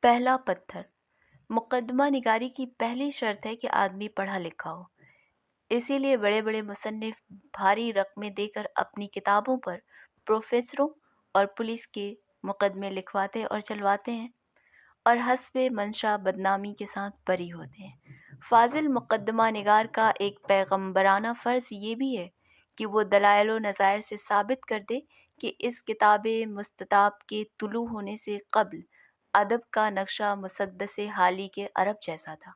پہلا پتھر۔ مقدمہ نگاری کی پہلی شرط ہے کہ آدمی پڑھا لکھا ہو۔ اسی لیے بڑے بڑے مصنف بھاری رقمیں دے کر اپنی کتابوں پر پروفیسروں اور پولیس کے مقدمے لکھواتے اور چلواتے ہیں، اور حسب منشا بدنامی کے ساتھ بری ہوتے ہیں۔ فاضل مقدمہ نگار کا ایک پیغمبرانہ فرض یہ بھی ہے کہ وہ دلائل و نظائر سے ثابت کر دے کہ اس کتاب مستطاب کے طلوع ہونے سے قبل ادب کا نقشہ مسدس حالی کے عرب جیسا تھا۔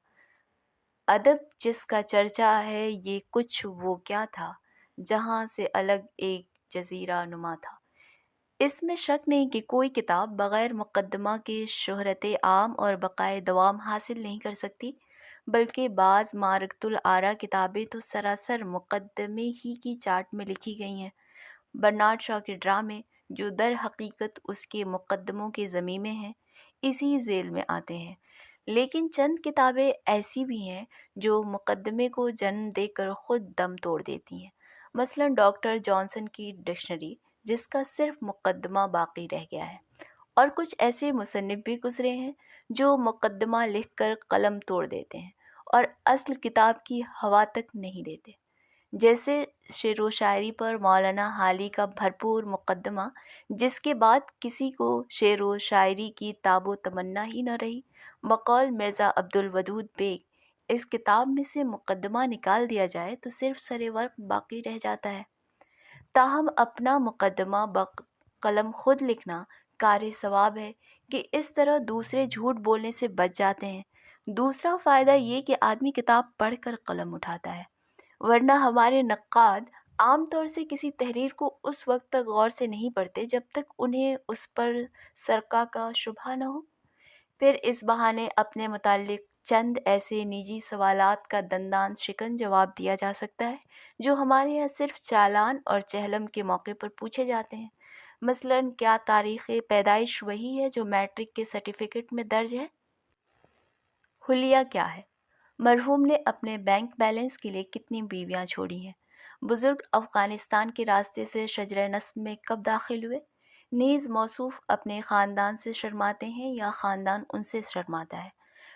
ادب جس کا چرچا ہے یہ کچھ وہ کیا تھا جہاں سے الگ ایک جزیرہ نما تھا۔ اس میں شک نہیں کہ کوئی کتاب بغیر مقدمہ کے شہرت عام اور بقائے دوام حاصل نہیں کر سکتی، بلکہ بعض معرکۃ الآراء کتابیں تو سراسر مقدمے ہی کی چاٹ میں لکھی گئی ہیں۔ برنارڈ شاہ کے ڈرامے جو در حقیقت اس کے مقدموں کے ضمیمے ہیں، اسی ذیل میں آتے ہیں، لیکن چند کتابیں ایسی بھی ہیں جو مقدمے کو جنم دے کر خود دم توڑ دیتی ہیں، مثلا ڈاکٹر جانسن کی ڈکشنری جس کا صرف مقدمہ باقی رہ گیا ہے، اور کچھ ایسے مصنف بھی گزرے ہیں جو مقدمہ لکھ کر قلم توڑ دیتے ہیں اور اصل کتاب کی ہوا تک نہیں دیتے، جیسے شعر و شاعری پر مولانا حالی کا بھرپور مقدمہ جس کے بعد کسی کو شعر و شاعری کی تاب و تمنا ہی نہ رہی۔ بقول مرزا عبدالودود بیگ، اس کتاب میں سے مقدمہ نکال دیا جائے تو صرف سر ورق باقی رہ جاتا ہے۔ تاہم اپنا مقدمہ قلم خود لکھنا کار ثواب ہے کہ اس طرح دوسرے جھوٹ بولنے سے بچ جاتے ہیں۔ دوسرا فائدہ یہ کہ آدمی کتاب پڑھ کر قلم اٹھاتا ہے، ورنہ ہمارے نقاد عام طور سے کسی تحریر کو اس وقت تک غور سے نہیں پڑھتے جب تک انہیں اس پر سرقہ کا شبہ نہ ہو۔ پھر اس بہانے اپنے متعلق چند ایسے نجی سوالات کا دندان شکن جواب دیا جا سکتا ہے جو ہمارے یہاں صرف چالان اور چہلم کے موقع پر پوچھے جاتے ہیں، مثلا کیا تاریخ پیدائش وہی ہے جو میٹرک کے سرٹیفکیٹ میں درج ہے؟ حلیہ کیا ہے؟ مرحوم نے اپنے بینک بیلنس کے لیے کتنی بیویاں چھوڑی ہیں؟ بزرگ افغانستان کے راستے سے شجرہ نسب میں کب داخل ہوئے؟ نیز موصوف اپنے خاندان سے شرماتے ہیں یا خاندان ان سے شرماتا ہے؟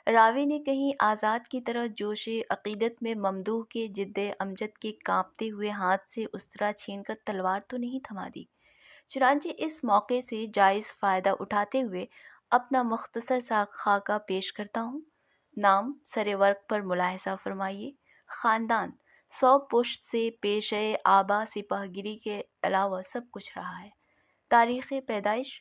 راوی نے کہیں آزاد کی طرح جوش عقیدت میں ممدوح کے جد امجد کے کانپتے ہوئے ہاتھ سے استرا چھین کر تلوار تو نہیں تھما دی؟ چنانچہ اس موقع سے جائز فائدہ اٹھاتے ہوئے اپنا مختصر سا خاکہ پیش کرتا ہوں۔ نام سر ورق پر ملاحظہ فرمائیے۔ خاندان 100 پشت سے پیشہ آبا سپاہ گیری کے علاوہ سب کچھ رہا ہے۔ تاریخ پیدائش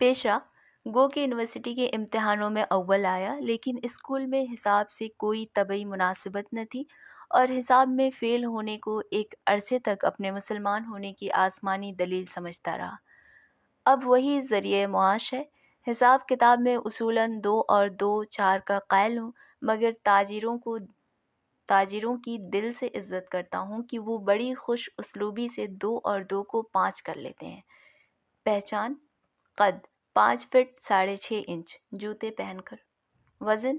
پیشہ گو کہ یونیورسٹی کے امتحانوں میں اول آیا، لیکن اسکول میں حساب سے کوئی طبعی مناسبت نہ تھی اور حساب میں فیل ہونے کو ایک عرصے تک اپنے مسلمان ہونے کی آسمانی دلیل سمجھتا رہا۔ اب وہی ذریعہ معاش ہے۔ حساب کتاب میں اصولاً 2 اور 2 4 کا قائل ہوں، مگر تاجروں کی دل سے عزت کرتا ہوں کہ وہ بڑی خوش اسلوبی سے 2 اور 2 کو 5 کر لیتے ہیں۔ پہچان: قد 5 فٹ 6.5 انچ، جوتے پہن کر، وزن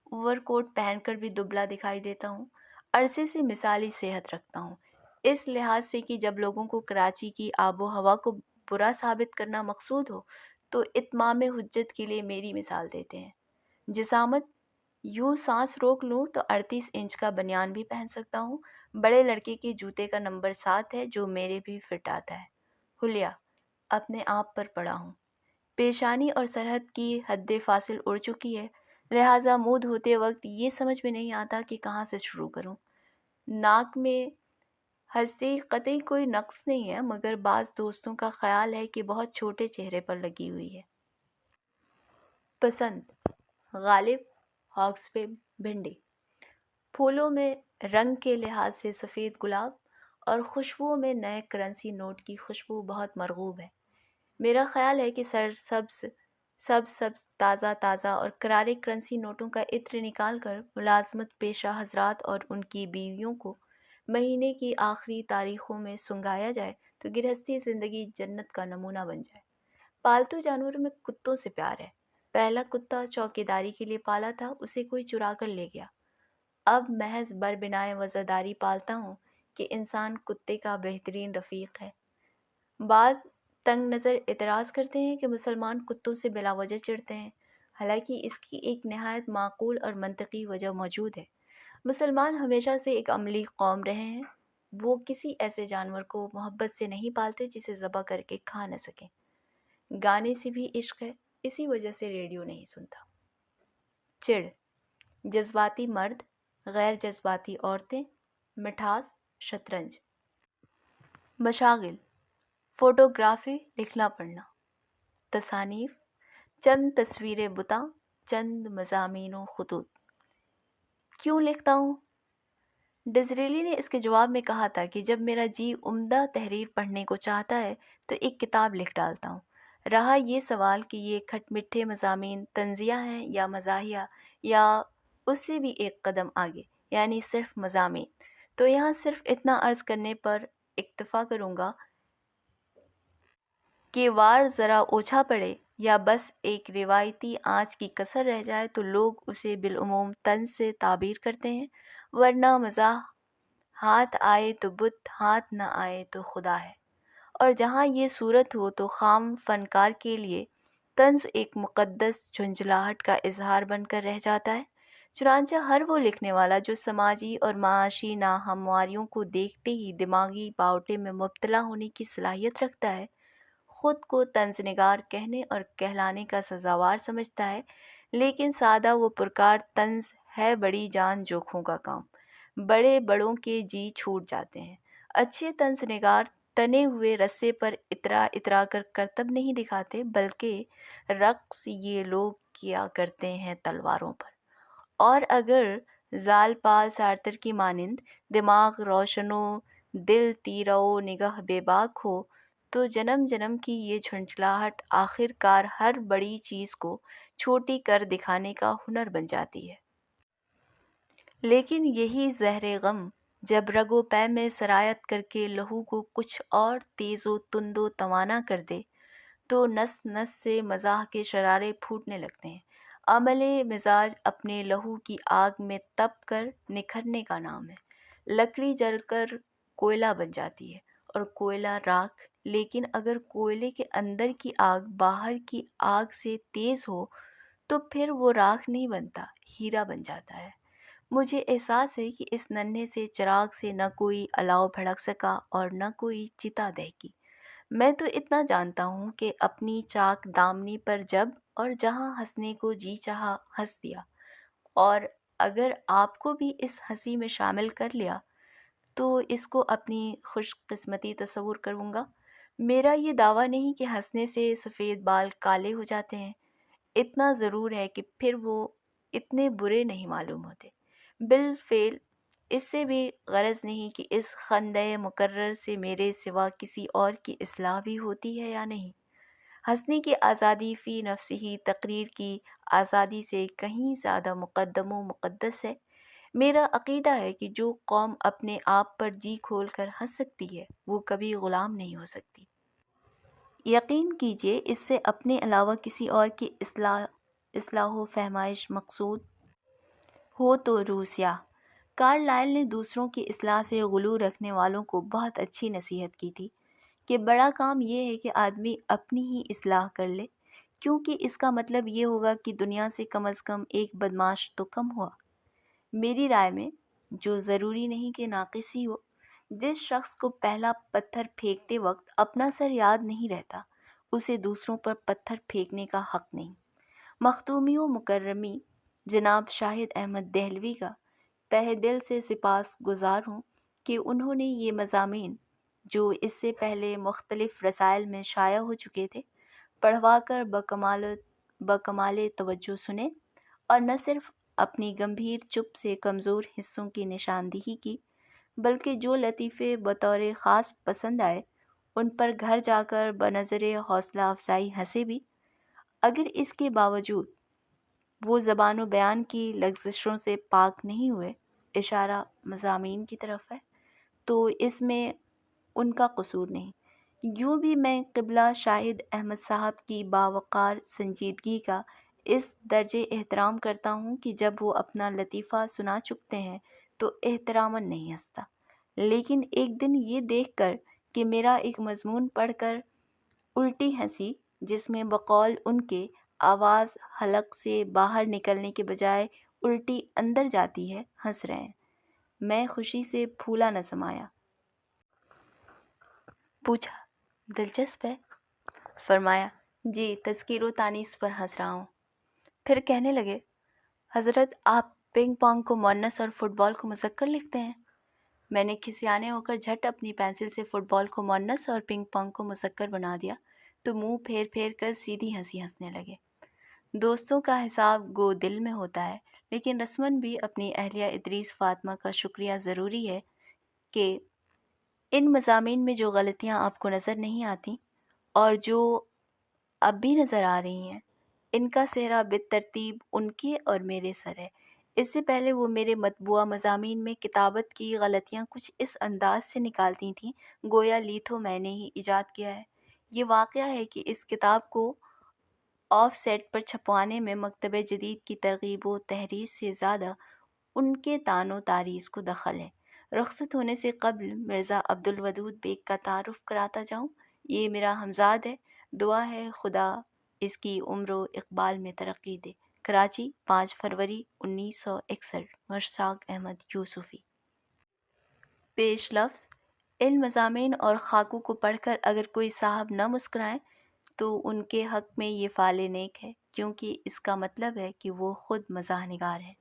اوور کوٹ پہن کر بھی دبلا دکھائی دیتا ہوں، عرصے سے مثالی صحت رکھتا ہوں، اس لحاظ سے کہ جب لوگوں کو کراچی کی آب و ہوا کو برا ثابت کرنا مقصود ہو تو اتمام حجت کے لیے میری مثال دیتے ہیں۔ جسامت: یوں سانس روک لوں تو 38 انچ کا بنیان بھی پہن سکتا ہوں، بڑے لڑکے کے جوتے کا نمبر 7 ہے جو میرے بھی فٹ آتا ہے۔ حلیہ: اپنے آپ پر پڑا ہوں، پیشانی اور سرحد کی حد فاصل اڑ چکی ہے، لہٰذا منہ دھوتے وقت یہ سمجھ میں نہیں آتا کہ کہاں سے شروع کروں۔ ناک میں ہستی قطعی کوئی نقص نہیں ہے، مگر بعض دوستوں کا خیال ہے کہ بہت چھوٹے چہرے پر لگی ہوئی ہے۔ پسند: غالب ہاکسوے بھنڈی۔ پھولوں میں رنگ کے لحاظ سے سفید گلاب اور خوشبوؤں میں نئے کرنسی نوٹ کی خوشبو بہت مرغوب ہے۔ میرا خیال ہے کہ سبز تازہ تازہ اور کرارے کرنسی نوٹوں کا عطر نکال کر ملازمت پیشہ حضرات اور ان کی بیویوں کو مہینے کی آخری تاریخوں میں سنگھایا جائے تو گرہستی زندگی جنت کا نمونہ بن جائے۔ پالتو جانوروں میں کتوں سے پیار ہے۔ پہلا کتا چوکیداری کے لیے پالا تھا، اسے کوئی چرا کر لے گیا۔ اب محض بربنائے وزاداری پالتا ہوں کہ انسان کتے کا بہترین رفیق ہے۔ بعض تنگ نظر اعتراض کرتے ہیں کہ مسلمان کتوں سے بلا وجہ چڑھتے ہیں۔ حالانکہ اس کی ایک نہایت معقول اور منطقی وجہ موجود ہے۔ مسلمان ہمیشہ سے ایک عملی قوم رہے ہیں۔ وہ کسی ایسے جانور کو محبت سے نہیں پالتے جسے ذبح کر کے کھا نہ سکیں۔ گانے سے بھی عشق ہے، اسی وجہ سے ریڈیو نہیں سنتا۔ چڑ، جذباتی مرد، غیر جذباتی عورتیں، مٹھاس، شطرنج۔ مشاغل، فوٹوگرافی، لکھنا پڑھنا۔ تصانیف، چند تصویریں بتاں، چند مضامین و خطوط۔ کیوں لکھتا ہوں؟ ڈزریلی نے اس کے جواب میں کہا تھا کہ جب میرا جی عمدہ تحریر پڑھنے کو چاہتا ہے تو ایک کتاب لکھ ڈالتا ہوں۔ رہا یہ سوال کہ یہ کھٹ میٹھے مضامین طنزیہ ہیں یا مزاحیہ یا اس سے بھی ایک قدم آگے، یعنی صرف مضامین، تو یہاں صرف اتنا عرض کرنے پر اکتفا کروں گا کہ وار ذرا اوچھا پڑے یا بس ایک روایتی آنچ کی کسر رہ جائے تو لوگ اسے بالعموم طنز سے تعبیر کرتے ہیں، ورنہ مزاح ہاتھ آئے تو بت، ہاتھ نہ آئے تو خدا ہے۔ اور جہاں یہ صورت ہو تو خام فنکار کے لیے طنز ایک مقدس جھنجھلاہٹ کا اظہار بن کر رہ جاتا ہے۔ چنانچہ ہر وہ لکھنے والا جو سماجی اور معاشی ناہمواریوں کو دیکھتے ہی دماغی باوٹے میں مبتلا ہونے کی صلاحیت رکھتا ہے، خود کو طنز نگار کہنے اور کہلانے کا سزاوار سمجھتا ہے، لیکن سادہ و پرکار طنز ہے بڑی جان جوکھوں کا کام۔ بڑے بڑوں کے جی چھوٹ جاتے ہیں۔ اچھے طنز نگار تنے ہوئے رسے پر اترا اترا کر کرتب نہیں دکھاتے، بلکہ رقص یہ لوگ کیا کرتے ہیں تلواروں پر۔ اور اگر زال پال سارتر کی مانند دماغ روشن و دل تیرہ و نگہ بے باک ہو تو جنم جنم کی یہ جھنجھلاہٹ آخر کار ہر بڑی چیز کو چھوٹی کر دکھانے کا ہنر بن جاتی ہے۔ لیکن یہی زہر غم جب رگ و پے میں سرایت کر کے لہو کو کچھ اور تیز و تند و توانا کر دے تو نس نس سے مزاح کے شرارے پھوٹنے لگتے ہیں۔ عمل مزاج اپنے لہو کی آگ میں تپ کر نکھرنے کا نام ہے۔ لکڑی جل کر کوئلہ بن جاتی ہے اور کوئلہ راکھ، لیکن اگر کوئلے کے اندر کی آگ باہر کی آگ سے تیز ہو تو پھر وہ راکھ نہیں بنتا، ہیرا بن جاتا ہے۔ مجھے احساس ہے کہ اس ننھے سے چراغ سے نہ کوئی الاؤ بھڑک سکا اور نہ کوئی چتا دہکی۔ میں تو اتنا جانتا ہوں کہ اپنی چاک دامنی پر جب اور جہاں ہنسنے کو جی چاہا ہنس دیا، اور اگر آپ کو بھی اس ہنسی میں شامل کر لیا تو اس کو اپنی خوش قسمتی تصور کروں گا۔ میرا یہ دعویٰ نہیں کہ ہنسنے سے سفید بال کالے ہو جاتے ہیں، اتنا ضرور ہے کہ پھر وہ اتنے برے نہیں معلوم ہوتے۔ بالفعل اس سے بھی غرض نہیں کہ اس خندۂ مکرر سے میرے سوا کسی اور کی اصلاح بھی ہوتی ہے یا نہیں۔ ہنسنے کی آزادی فی نفس ہی تقریر کی آزادی سے کہیں زیادہ مقدم و مقدس ہے۔ میرا عقیدہ ہے کہ جو قوم اپنے آپ پر جی کھول کر ہنس سکتی ہے وہ کبھی غلام نہیں ہو سکتی۔ یقین کیجئے اس سے اپنے علاوہ کسی اور کی اصلاح و فہمائش مقصود ہو تو روح سیاہ۔ کارلائل نے دوسروں کی اصلاح سے غلو رکھنے والوں کو بہت اچھی نصیحت کی تھی کہ بڑا کام یہ ہے کہ آدمی اپنی ہی اصلاح کر لے، کیونکہ اس کا مطلب یہ ہوگا کہ دنیا سے کم از کم ایک بدمعاش تو کم ہوا۔ میری رائے میں، جو ضروری نہیں کہ ناقص ہی ہو، جس شخص کو پہلا پتھر پھینکتے وقت اپنا سر یاد نہیں رہتا، اسے دوسروں پر پتھر پھینکنے کا حق نہیں۔ مخدومی و مکرمی جناب شاہد احمد دہلوی کا تہہ دل سے سپاس گزار ہوں کہ انہوں نے یہ مضامین جو اس سے پہلے مختلف رسائل میں شائع ہو چکے تھے پڑھوا کر بکمال توجہ سنے، اور نہ صرف اپنی گمبھیر چپ سے کمزور حصوں کی نشاندہی کی، بلکہ جو لطیفے بطور خاص پسند آئے ان پر گھر جا کر بنظر حوصلہ افزائی ہنسے بھی۔ اگر اس کے باوجود وہ زبان و بیان کی لغزشوں سے پاک نہیں ہوئے، اشارہ مضامین کی طرف ہے، تو اس میں ان کا قصور نہیں۔ یوں بھی میں قبلہ شاہد احمد صاحب کی باوقار سنجیدگی کا اس درجے احترام کرتا ہوں کہ جب وہ اپنا لطیفہ سنا چکتے ہیں تو احتراماً نہیں ہنستا، لیکن ایک دن یہ دیکھ کر کہ میرا ایک مضمون پڑھ کر الٹی ہنسی جس میں بقول ان کے آواز حلق سے باہر نکلنے کے بجائے الٹی اندر جاتی ہے، ہنس رہے ہیں۔ میں خوشی سے پھولا نہ سمایا۔ پوچھا، دلچسپ ہے؟ فرمایا، جی، تذکیر و تانیث پر ہنس رہا ہوں۔ پھر کہنے لگے، حضرت آپ پنگ پونگ کو مؤنث اور فٹ بال کو مذکر لکھتے ہیں؟ میں نے کھسیانے ہو کر جھٹ اپنی پینسل سے فٹ بال کو مؤنث اور پنگ پونگ کو مذکر بنا دیا تو منہ پھیر پھیر کر سیدھی ہنسی ہنسنے لگے۔ دوستوں کا حساب گو دل میں ہوتا ہے، لیکن رسماً بھی اپنی اہلیہ ادریس فاطمہ کا شکریہ ضروری ہے کہ ان مضامین میں جو غلطیاں آپ کو نظر نہیں آتیں اور جو اب بھی نظر آ رہی ہیں، ان کا سہرا بالترتیب ان کے اور میرے سر ہے۔ اس سے پہلے وہ میرے مطبوعہ مضامین میں کتابت کی غلطیاں کچھ اس انداز سے نکالتی تھیں گویا لیتھو میں نے ہی ایجاد کیا ہے۔ یہ واقعہ ہے کہ اس کتاب کو آف سیٹ پر چھپوانے میں مکتبہ جدید کی ترغیب و تحریض سے زیادہ ان کے طعن و تاریض کو دخل ہے۔ رخصت ہونے سے قبل مرزا عبدالودود بیگ کا تعارف کراتا جاؤں۔ یہ میرا ہمزاد ہے، دعا ہے خدا اس کی عمر و اقبال میں ترقی دے۔ کراچی، 5 فروری 1961۔ مشتاق احمد یوسفی۔ پیش لفظ: ان مضامین اور خاکوں کو پڑھ کر اگر کوئی صاحب نہ مسکرائیں تو ان کے حق میں یہ فعل نیک ہے، کیونکہ اس کا مطلب ہے کہ وہ خود مزاح نگار ہے۔